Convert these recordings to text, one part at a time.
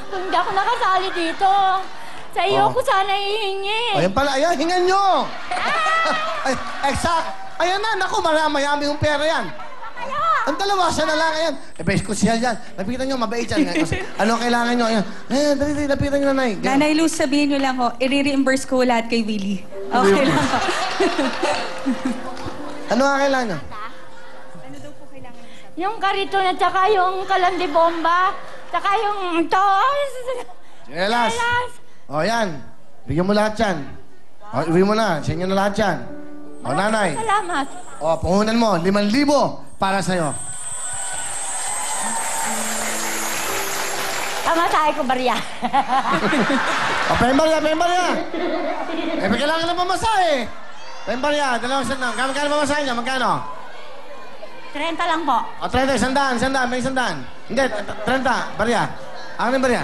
Kung hindi ako nakasali dito, sa iyo ko sana hihingi. Ayan pala, ayan, hingan nyo! Ay, exact! Ayan na, naku, mayami yung pera yan. Ang dalawa, siya na lang, ayan. Eh, base ko siya yan. Lapitan nyo, mabait yan. Kasi, ano kailangan nyo? Ayan, dali, lapitan nyo, nanay. Nanay Luz, sabihin nyo lang ho, i-reimburse ko lahat kay Willie. Okay lang ho. Ano nga kailangan nyo? Ano daw po kailangan nyo sabihin? Yung kariton at saka yung kalandi bomba, saka yung toys. Sinelas. O, yan. Bigyan mo lahat yan. O, uwi mo na. Sa inyo na lahat yan. O, nanay. Salamat. O, puhunan mo. 5,000 para sa'yo. Pamasahe ko, Barya. O, pembarya. Eh, may kailangan na pamasahe. Pembarya, 2 sandaan. Magkano pamasahe niya? Magkano? 30 lang po. O, 30, sandaan. May sandaan. Hindi, 30. Barya. Ano yung barya?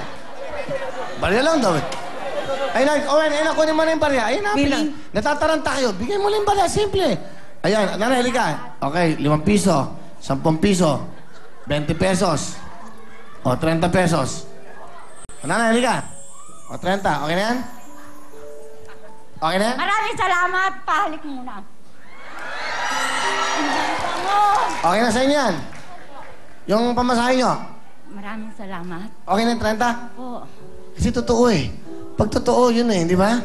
Barya lang daw eh. Ay, Owen, kunin mo na yung barya. Ayun na, Willing. natataranta kayo. Bigay mo lang yung barya, simple. Ayan, nanay, halika. Okay, 5 piso, 10 piso, 20 pesos, o 30 pesos. Nanay, halika. O 30, okay na yan? Okay na yan? Maraming salamat. Pahalik muna. Okay na sa inyo yan? Yung pamasahe nyo? Maraming salamat. Okay na yung 30? Po. Kasi totoo eh. Pag totoo, yun eh, di ba?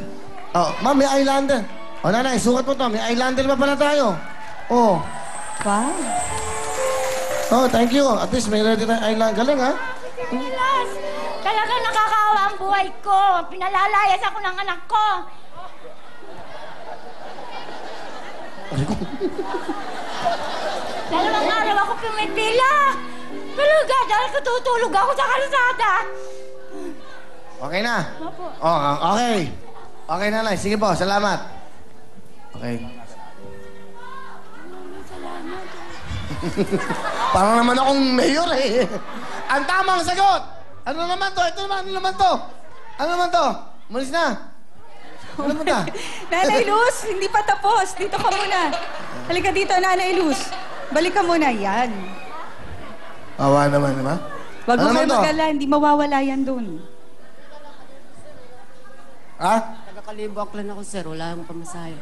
Oh, ma'am, may eyeliner. O, nanay, sukat mo to. May eyeliner pa pala tayo. Oh. Wow. Oh, thank you. At least may ready na eyeliner. Galing, ha? Silas, talagang nakakaawa ang buhay ko. Pinalalayas ako ng anak ko. Dalawang araw ako pumipila. Talaga, dahil tutulog ako sa kalsada. Okay na? Opo. Oh, okay. Okay, nanay. Sige po, salamat. Okay. Parang naman akong mayor eh. Ang tamang sagot! Ano naman to? Ito naman, ano naman to? Ano naman to? Malis na. Ano naman to? Nanay Luz, hindi pa tapos. Dito ka muna. Halika dito, Nanay Luz. Balik ka muna. Yan. Awa naman, di ba? Wag mo Ano kayo naman to? magala. Hindi mawawala yan dun. Ha? Taga-Kalibok lang ako, sir. Wala akong pamasahe.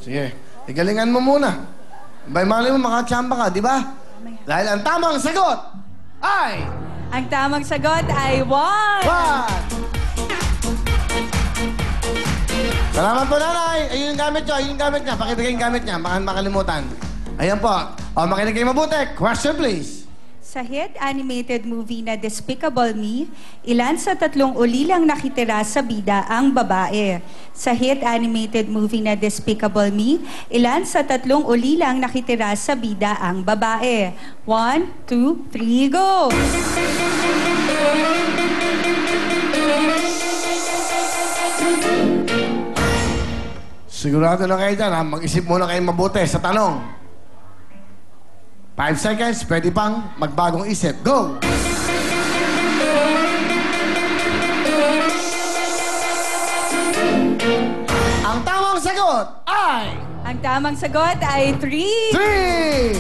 Sige. Igalingan mo muna. Bay, mali mo, makachamba ka, di ba? Dahil ang tamang sagot ay... Ang tamang sagot ay 1. Salamat po, nanay. Ayun yung gamit nyo, ayun yung gamit niya. Pakibigay yung gamit niya, baka makalimutan. Ayan po. O, makinig kayo mabuti. Question, please. Sa hit animated movie na Despicable Me, ilan sa 3 ulilang nakitira sa bida ang babae? Sa hit animated movie na Despicable Me, ilan sa 3 ulilang nakitira sa bida ang babae? 1, 2, 3, go! Sigurado na kayo dyan, ha? Mag-isip muna kayo mabuti sa tanong. 5 seconds, pwede pang magbagong isip. Go! Ang tamang sagot ay... Ang tamang sagot ay 3. 3!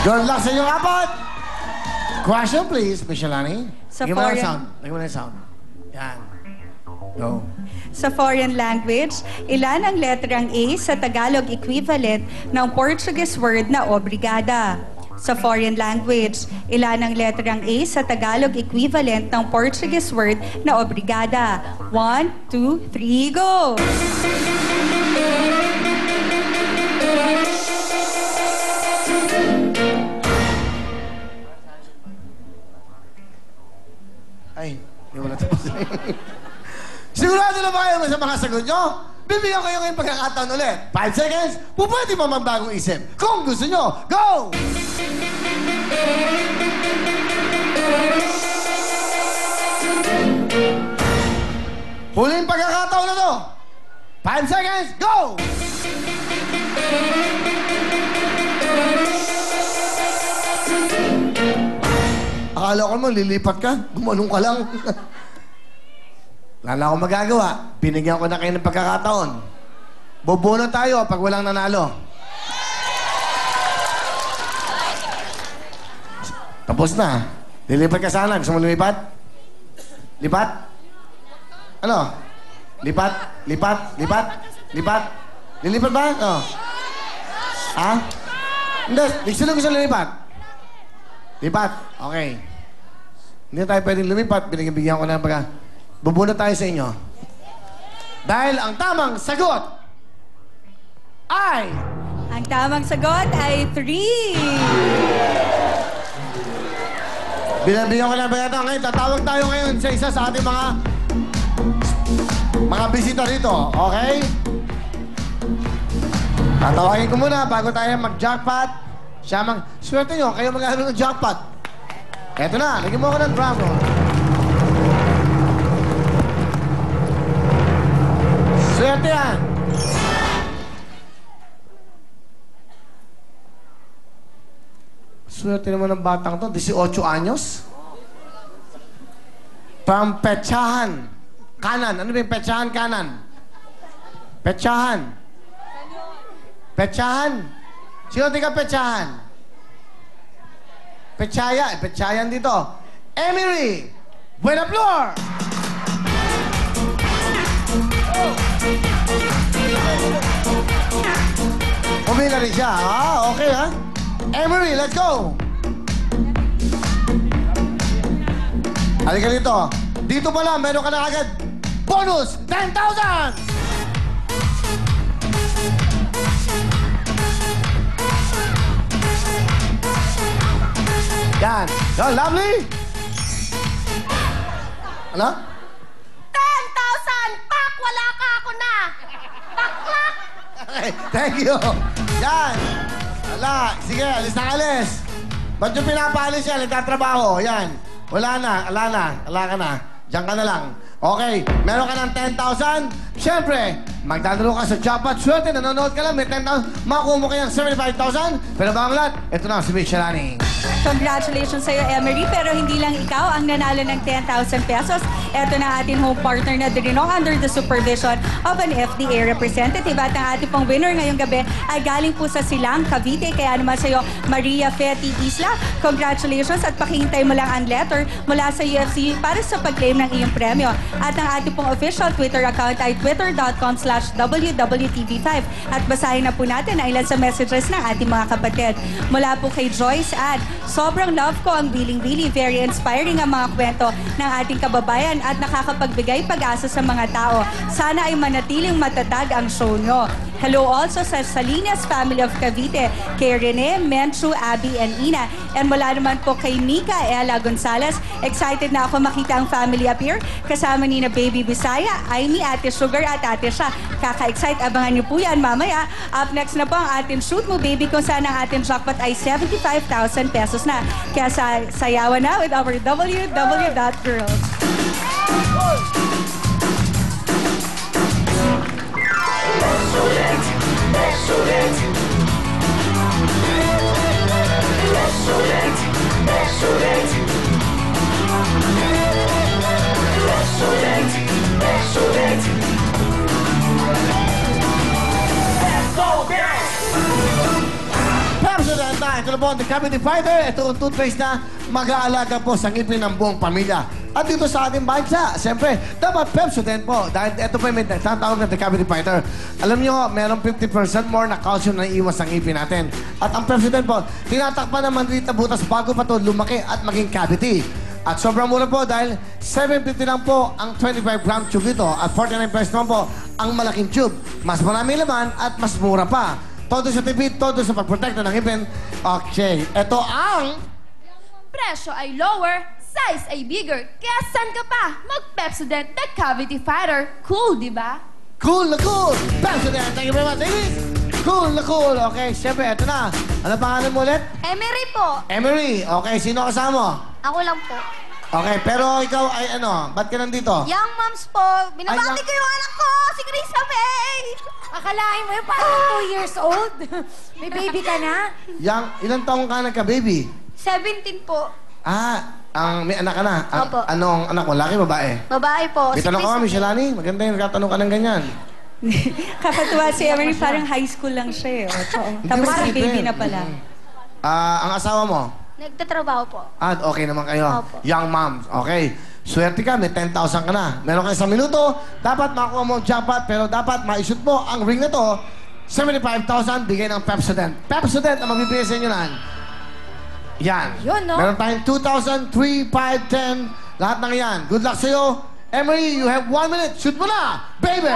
Good luck sa inyong apat! Question, please, Miss Shalani. Sa Lagyan mo na yung foreign- sound. Lagyan mo na yung sound. Yan. Go. Sa foreign language, ilan ang letrang A sa Tagalog equivalent ng Portuguese word na obrigada? Sa foreign language, ilan ang letrang A sa Tagalog equivalent ng Portuguese word na obrigada? 1, 2, 3, go! Ay, hindi mo natapos. Sigurado na ba kayo sa mga sagot nyo? Bibigyan ko yung pagkakataon ulit. 5 seconds, pwede pa magbagong isip. Kung gusto nyo, go! Huling pagkakataon na to. 5 seconds, go! Akala ko mo, lilipat ka. Gumanong ka lang. Wala akong magagawa. Binigyan ko na kayo ng pagkakataon. Bobono tayo pag walang nanalo. Tapos na. Lilipat ka sana. Gusto mo lumipat? Lipat? Ano? Lipat? Lipat? Lipat? Lipat? Lilipat ba? Oh. Ha? Hindi. Gusto lumipat? Lipat? Okay. Hindi tayo pwedeng lumipat. Binigyan ko na pagka. Bubunot tayo sa inyo. Dahil ang tamang sagot ay... Ang tamang sagot ay 3. Binabigyan ko na ba ito? Ngayon, tatawag tayo ngayon sa isa sa ating mga bisita rito. Okay? Tatawagin ko muna bago tayo mag-jackpot. Swerte nyo, kayo mag-ano ng jackpot. Eto na, lagyan mo ako ng drum roll. Swerte yan. Swerte naman ng batang to, 18 anyos. From Petsahan. Kanan. Ano ba yung Petsahan kanan? Petsahan. Petsahan? Sino taga Petsahan? Petsaya. Petsayan dito. Emery. Buena Flor. Pumila rin siya. Okay ha? Emery, let's go! Halika dito. Dito pala, meron ka na agad bonus 10,000! Yan. Yo, lovely! Ano? 10,000! Pak! Wala ka ako na! Pak! Okay, thank you. Yan. Wala. Sige, alis na alis. Ba't yung pinapaalis yan? Nagtatrabaho. Yan. Wala ka na. Diyan ka na lang. Okay, meron ka ng 10,000. Siyempre, magdadalo ka sa jackpot. Swerte, nanonood ka lang. May 10,000. Makuha mo kayang 75,000. Pero ba ang lahat? Ito na, si Mitch Shalani. Congratulations sa'yo, Emery. Pero hindi lang ikaw ang nanalo ng 10,000 pesos. Ito na ating home partner na Dirino under the supervision of an FDA representative. At ang ating pong winner ngayong gabi ay galing po sa Silang, Cavite. Kaya naman sa'yo, Maria Feti Isla. Congratulations at pakihintay mo lang ang letter mula sa UFC para sa pag-claim ng iyong premyo. At ang ating pong official Twitter account ay twitter.com/WWTV5. At basahin na po natin ang ilan sa messages ng ating mga kapatid. Mula po kay Joyce Ad, sobrang love ko ang Wiling Willy. Very inspiring ang mga kwento ng ating kababayan at nakakapagbigay pag-asa sa mga tao. Sana ay manatiling matatag ang show nyo. Hello also sa Salinas family of Cavite, kay Rene, Menchu, Abby, and Ina. And mula naman po kay Mika Ella Gonzalez. Excited na ako makita ang family up here. Kasama ni na Baby Bisaya, Aimee, Ate Sugar at Ate Sha. Kaka-excite, abangan niyo po yan mamaya. Up next na po ang ating Shoot Mo Baby kung saan ang ating jackpot ay 75,000 pesos na. Kaya sayawan na with our www.girls. Presidenta, ito na po ang The Cavite Fighter. Ito ang toothpaste na mag-aalaga po sa ngipin ng buong pamilya. At dito sa ating bansa, siyempre, dapat Pepsodent po. Dahil ito po yung may tatawag na The Cavite Fighter. Alam niyo, merong 50% more na calcium na iwas sa ngipin natin. At ang Pepsodent po, tinatakpan naman dito butas bago pa ito lumaki at maging cavity. At sobrang mura po dahil 750 lang po ang 25-gram tube dito at 49 pesos naman po ang malaking tube. Mas maraming laman at mas mura pa. Todo sa tipid, todo sa pagprotekta ng ngipin. Okay, ito ang... Presyo ay lower, size ay bigger. Kaya saan ka pa? Mag-Pepsodent The Cavity Fighter. Cool, di ba? Cool na cool! Pepsodent, thank you very much, ladies! Cool na cool! Okay, siyempre, ito na. Ano pangalan mo ulit? Emery po. Emery. Okay, sino kasama mo? Ako lang po. Okay, pero ikaw ay ano? Ba't ka nandito? Young moms po. Binabati ko yung anak ko, si Krista May. Akalain mo yung parang 2 years old. May baby ka na? Ilang taong ka nagka-baby? 17 po. May anak ka na? Opo. Anong anak mo? Laki, babae? Babae po. May tanong ka, Michelani? Maganda yung nagkatanong ka ng ganyan. Kakatuwa si Emery, parang high school lang siya eh. Tapos Hindi si mo baby isipin. na pala. Ang asawa mo? Nagtatrabaho po. At okay naman kayo. Opo. Young moms. Okay. Swerte ka, may 10,000 ka na. Meron kayo sa minuto, dapat makuha mo ang jackpot, pero dapat ma-shoot mo ang ring na to, 75,000, bigay ng Pepsodent. Pepsodent ang magbibigay sa inyo nan. Yan. Yun, no? Meron tayong 2,000, 3, 5, 10, lahat ng yan. Good luck sa'yo. Emery, you have 1 minute. Shoot mo na, baby!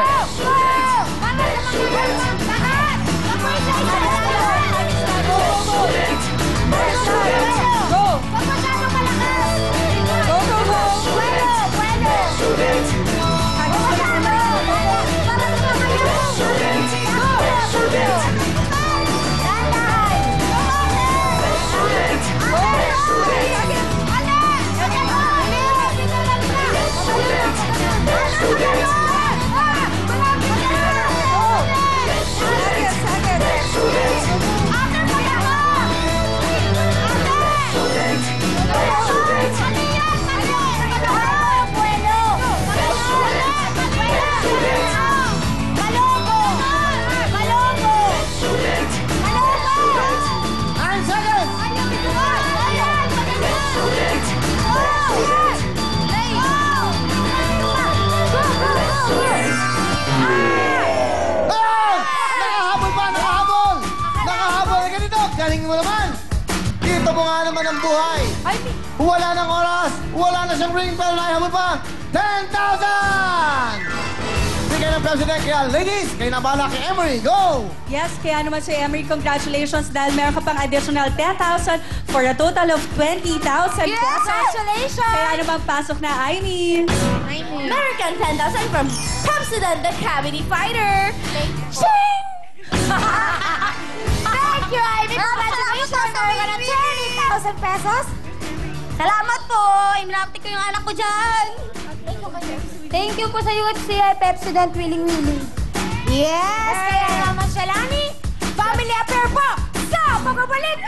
Galing mo naman! Dito mo nga naman ang buhay! Wala nang oras! Wala na siyang ring bell! Naihabol pa! 10,000! Bigay ng President. Kaya ladies, kayo na bahala kay Emery. Go! Yes, kaya naman si Emery, congratulations dahil meron ka pang additional 10,000 for a total of 20,000 pesos. Congratulations! Kaya naman pasok na, Aimee. American 10,000 from Pepsodent the Cavity Fighter. Ching! Thank you, Ivy. Congratulations! Meron ka ng 20,000 pesos. Salamat po. Iminaptik ko yung anak ko dyan. Thank you po sa UFC Pepsodent Willing. Yes! Kaya naman siya, Lani. Family affair po sa pagbabalik